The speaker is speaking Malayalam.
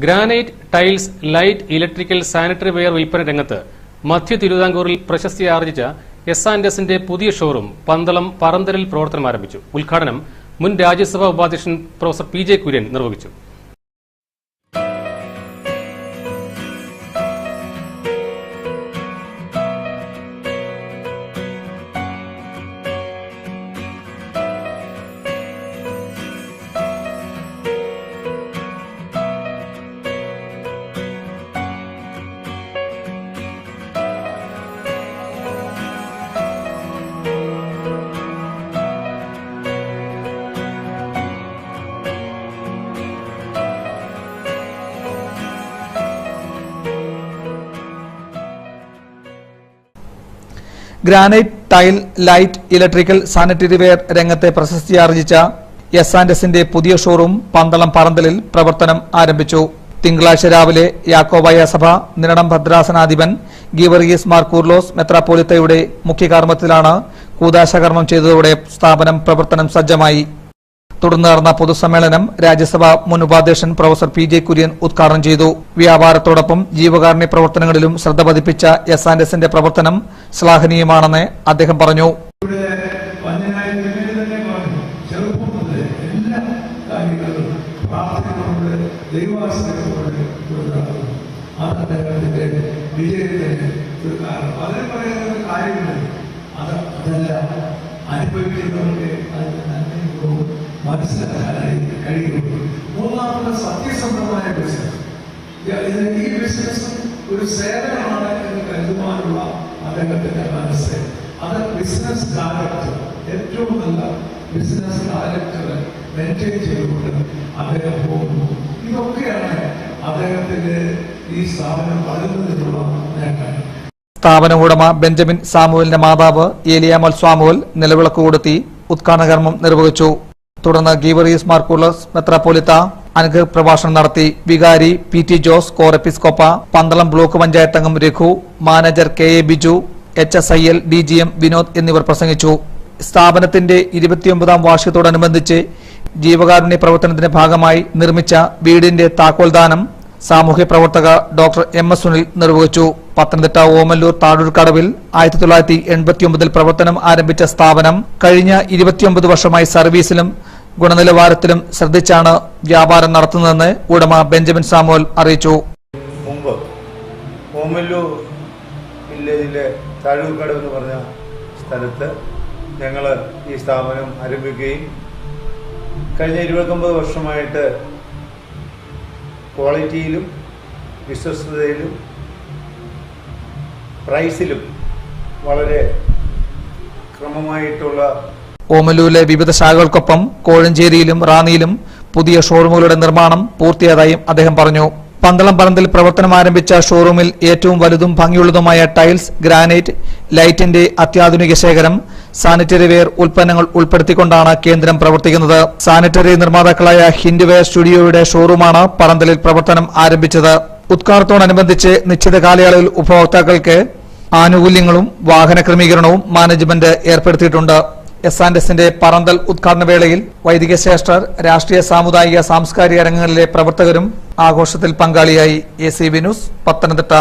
Granite, tiles, light, electrical, sanitary wear വിൽപ്പന രംഗത്ത് മധ്യ തിരുവിതാംകൂറിൽ പ്രശസ്തി ആർജിച്ച എസ്&എസിന്റെ പുതിയ ഷോറൂം പന്തളം പറന്തലിൽ പ്രവർത്തനം ആരംഭിച്ചു. ഉദ്ഘാടനം മുൻ രാജ്യസഭാ ഉപാധ്യക്ഷൻ പ്രൊഫസർ PJ കുര്യൻ നിർവഹിച്ചു. Granite, tile, light, electrical, sanitary ware രംഗത്തെ പ്രശസ്തിയാർജിച്ച എസ്&എസിന്റെ പുതിയ ഷോറൂം പന്തളം പറന്തലിൽ പ്രവർത്തനം ആരംഭിച്ചു. തിങ്കളാഴ്ച രാവിലെ യാക്കോബായ സഭ നിരണം ഭദ്രാസനാധിപൻ ഗീവർഗീസ് മാർ കൂർലോസ് മെത്രാപ്പോലിത്തയുടെ മുഖ്യകർമ്മത്തിലാണ് കൂദാശകർമ്മം ചെയ്തതോടെ സ്ഥാപനം പ്രവർത്തനം സജ്ജമായി. തുടർന്ന് നടന്ന പൊതുസമ്മേളനം രാജ്യസഭാ മുൻ ഉപാധ്യക്ഷൻ പ്രൊഫസർ PJ കുര്യൻ ഉദ്ഘാടനം ചെയ്തു. വ്യാപാരത്തോടൊപ്പം ജീവകാരുണ്യ പ്രവർത്തനങ്ങളിലും ശ്രദ്ധ പതിപ്പിച്ച എസ്&എസിന്റെ പ്രവർത്തനം ശ്ലാഘനീയമാണെന്ന് അദ്ദേഹം പറഞ്ഞു. മനസ്സിലാക്കാനായി കഴിയുന്നു. മൂന്നാമത് സത്യസന്ധമായ ബിസിനസ്. ഈ ബിസിനസ് ഒരു സേവനമാണ് എന്ന് കരുതുവാനുള്ള അദ്ദേഹത്തിന്റെ മനസ്സ്, അത് ബിസിനസ് ഡയറക്ടർ ഏറ്റവും നല്ല ബിസിനസ് ഡയറക്ടർ മെയിൻറ്റെയിൻ ചെയ്തുകൊണ്ട് അദ്ദേഹം പോകുന്നു. ഇതൊക്കെയാണ് അദ്ദേഹത്തിന്റെ ഈ സ്ഥാപനം വളരുന്നതിനുള്ള നേട്ടം. സ്ഥാപന ഉടമ ബെഞ്ചമിൻ സാമുവലിന്റെ മാതാവ് ഏലിയാമൽ സാമുവൽ നിലവിളക്ക് കൊടുത്തി ഉദ്ഘാടന കർമ്മം നിർവഹിച്ചു. തുടർന്ന് ഗീവർഗീസ് മാർ കൂർലോസ് മെത്രാപ്പോലിത്ത അനുഗ്രഹ പ്രഭാഷണം നടത്തി. വികാരി PT ജോസ്, കോർ എപ്പിസ്കോപ്പ, പന്തളം ബ്ലോക്ക് പഞ്ചായത്ത് അംഗം Raghu, manager KA Biju, HSIL DGM Vinod എന്നിവർ പ്രസംഗിച്ചു. സ്ഥാപനത്തിന്റെ 29ാം വാർഷികത്തോടനുബന്ധിച്ച് ജീവകാരുണ്യ പ്രവർത്തനത്തിന്റെ ഭാഗമായി നിർമ്മിച്ച വീടിന്റെ താക്കോൽദാനം സാമൂഹ്യ പ്രവർത്തക ഡോക്ടർ MS സുനിൽ നിർവഹിച്ചു. പത്തനംതിട്ട ഓമല്ലൂർ താഴൂർക്കടവിൽ 1989 പ്രവർത്തനം ആരംഭിച്ച സ്ഥാപനം കഴിഞ്ഞ 29 വർഷമായി സർവീസിലും ഗുണനിലവാരത്തിലും ശ്രദ്ധിച്ചാണ് വ്യാപാരം നടത്തുന്നതെന്ന് ഉടമ ബെഞ്ചമിൻ സാമുവൽ അറിയിച്ചു. മുമ്പ് ഓമല്ലൂർ വില്ലേജിലെ താഴൂർക്കടവ് എന്ന് പറഞ്ഞ സ്ഥലത്ത് ഞങ്ങൾ ഈ സ്ഥാപനം ആരംഭിക്കുകയും കഴിഞ്ഞ 29 വർഷമായിട്ട് ക്വാളിറ്റിയിലും വിശ്വസ്തതയിലും പ്രൈസിലും വളരെ ക്രമമായിട്ടുള്ള ഓമല്ലൂരിലെ വിവിധ ശാഖകൾക്കൊപ്പം കോഴഞ്ചേരിയിലും റാന്നിയിലും പുതിയ ഷോറൂമുകളുടെ നിർമ്മാണം പൂർത്തിയായതായും അദ്ദേഹം പറഞ്ഞു. പന്തളം പറന്തൽ പ്രവർത്തനം ആരംഭിച്ച ഷോറൂമിൽ ഏറ്റവും വലുതും ഭംഗിയുള്ളതുമായ ടൈൽസ്, ഗ്രാനൈറ്റ്, ലൈറ്റിന്റെ അത്യാധുനിക ശേഖരം, സാനിറ്ററി വെയർ ഉൽപ്പന്നങ്ങൾ ഉൾപ്പെടുത്തിക്കൊണ്ടാണ് കേന്ദ്രം പ്രവർത്തിക്കുന്നത്. സാനിറ്ററി നിർമ്മാതാക്കളായ ഹിൻഡ്വെയർ സ്റ്റുഡിയോയുടെ ഷോറൂമാണ് പറന്തലിൽ പ്രവർത്തനം ആരംഭിച്ചത്. ഉദ്ഘാടനത്തോടനുബന്ധിച്ച് നിശ്ചിത കാലയളവിൽ ഉപഭോക്താക്കൾക്ക് ആനുകൂല്യങ്ങളും വാഹന ക്രമീകരണവും മാനേജ്മെന്റ് ഏർപ്പെടുത്തിയിട്ടുണ്ട്. എസ്&എസിന്റെ പറന്തൽ ഉദ്ഘാടന വേളയിൽ വൈദിക ശ്രേഷ്ഠർ, രാഷ്ട്രീയ, സാമുദായിക, സാംസ്കാരിക രംഗങ്ങളിലെ പ്രവർത്തകരും ആഘോഷത്തിൽ പങ്കാളിയായി. ACB news, Pathanamthitta.